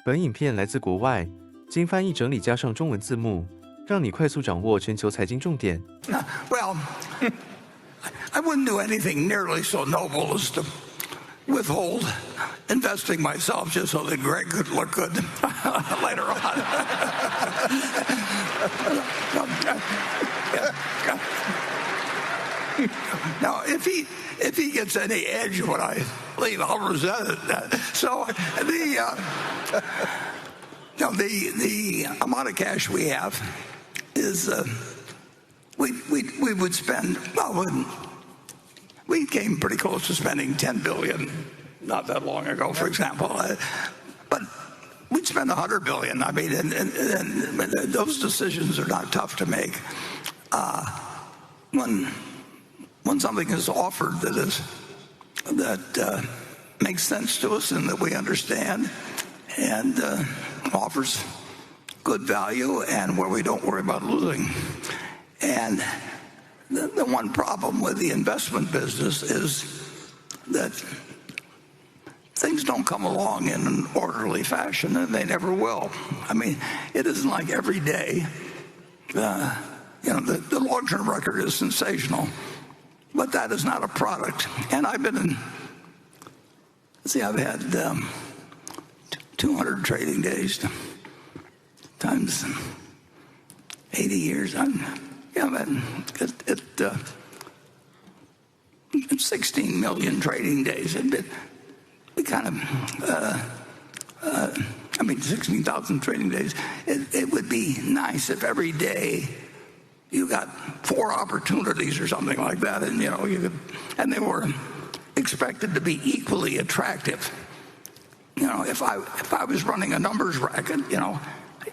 本影片来自国外，经翻译整理加上中文字幕，让你快速掌握全球财经重点。Well, I wouldn't do anything nearly so noble as to withhold investing myself just so that Greg could look good later on. Now, if he gets any edge when I leave, I'll resent it. So the amount of cash we have is we would spend, well, we came pretty close to spending $10 billion not that long ago, for example, but we'd spend $100 billion. I mean, and those decisions are not tough to make. When something is offered that makes sense to us and that we understand and offers good value and where we don't worry about losing. And the one problem with the investment business is that things don't come along in an orderly fashion, and they never will. I mean, it isn't like every day. The long-term record is sensational, but that is not a product. And I've had 200 trading days times 80 years. It's 16 million trading days. We kind of, 16,000 trading days. It would be nice if every day you got 4 opportunities or something like that, and and they were expected to be equally attractive. If I was running a numbers racket,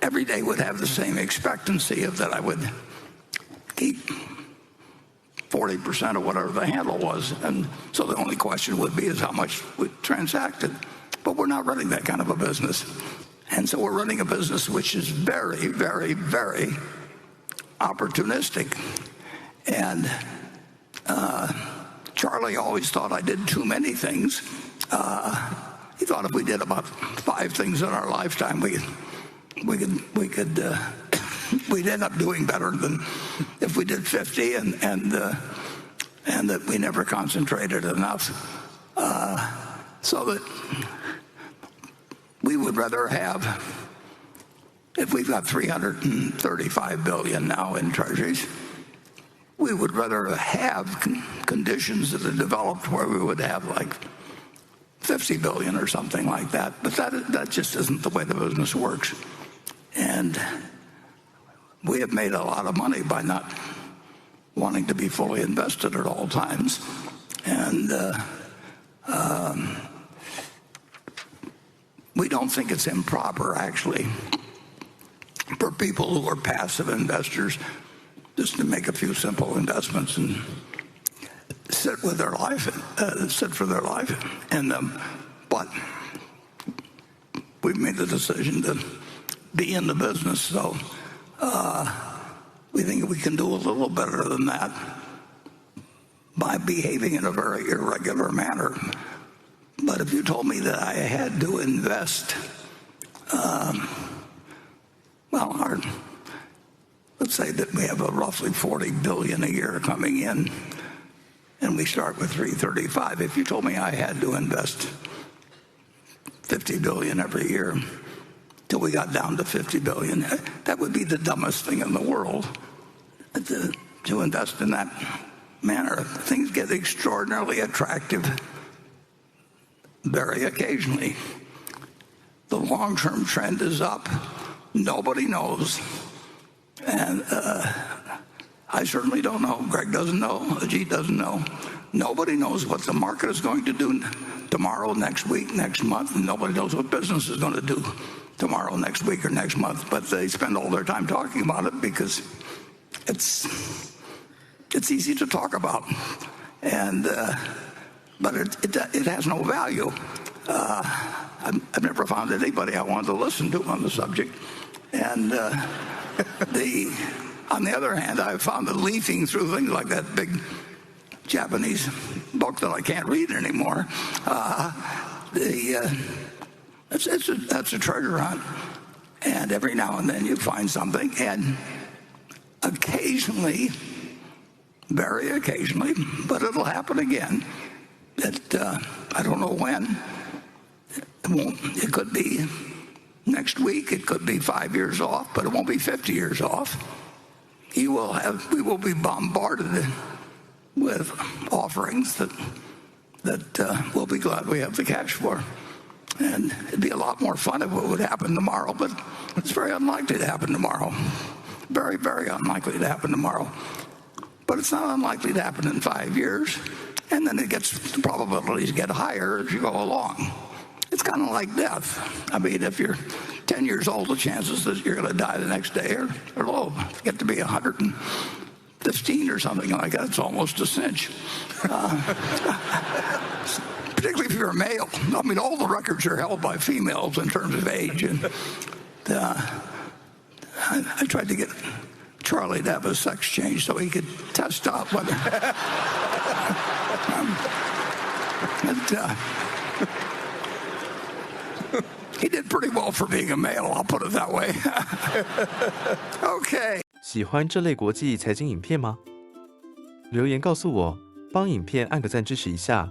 every day would have the same expectancy of that I would keep 40% of whatever the handle was, and so the only question would be is how much we transacted. But we're not running that kind of a business, and so we're running a business which is very, very, very opportunistic. And Charlie always thought I did too many things. He thought if we did about 5 things in our lifetime, we'd end up doing better than if we did 50, and that we never concentrated enough. So that we would rather have, if we've got $335 billion now in treasuries, we would rather have conditions that are developed where we would have like $50 billion or something like that. But that just isn't the way the business works. And we have made a lot of money by not wanting to be fully invested at all times. And we don't think it's improper, actually, for people who are passive investors just to make a few simple investments and sit for their life. But we've made the decision to be in the business, so we think we can do a little better than that by behaving in a very irregular manner. But if you told me that I had to invest, let's say that we have a roughly $40 billion a year coming in, and we start with 335. If you told me I had to invest $50 billion every year till we got down to $50 billion, that would be the dumbest thing in the world to invest in that manner. Things get extraordinarily attractive very occasionally. The long-term trend is up. Nobody knows. And I certainly don't know. Greg doesn't know. Ajit doesn't know. Nobody knows what the market is going to do tomorrow, next week, next month, and nobody knows what business is going to do tomorrow, next week, or next month. But they spend all their time talking about it because it's easy to talk about, and but it has no value. I've never found anybody I wanted to listen to on the subject, and on the other hand, I've found that leafing through things like that big Japanese book that I can't read anymore, That's a treasure hunt. And every now and then you find something, and occasionally, very occasionally, but it'll happen again. I don't know when. It could be next week. It could be 5 years off, but it won't be 50 years off. We will be bombarded with offerings that we'll be glad we have the cash for. And it'd be a lot more fun if it would happen tomorrow, but it's very unlikely to happen tomorrow. Very, very unlikely to happen tomorrow. But it's not unlikely to happen in 5 years. And then the probabilities get higher as you go along. It's kind of like death. I mean, if you're 10 years old, the chances that you're going to die the next day are low. If you get to be 115 or something like that, it's almost a cinch. Particularly if you're a male. I mean, all the records are held by females in terms of age. And I tried to get Charlie to have a sex change so he could test out whether... He did pretty well for being a male, I'll put it that way. Okay. 喜欢这类国际财经影片吗？留言告诉我，帮影片按个赞支持一下。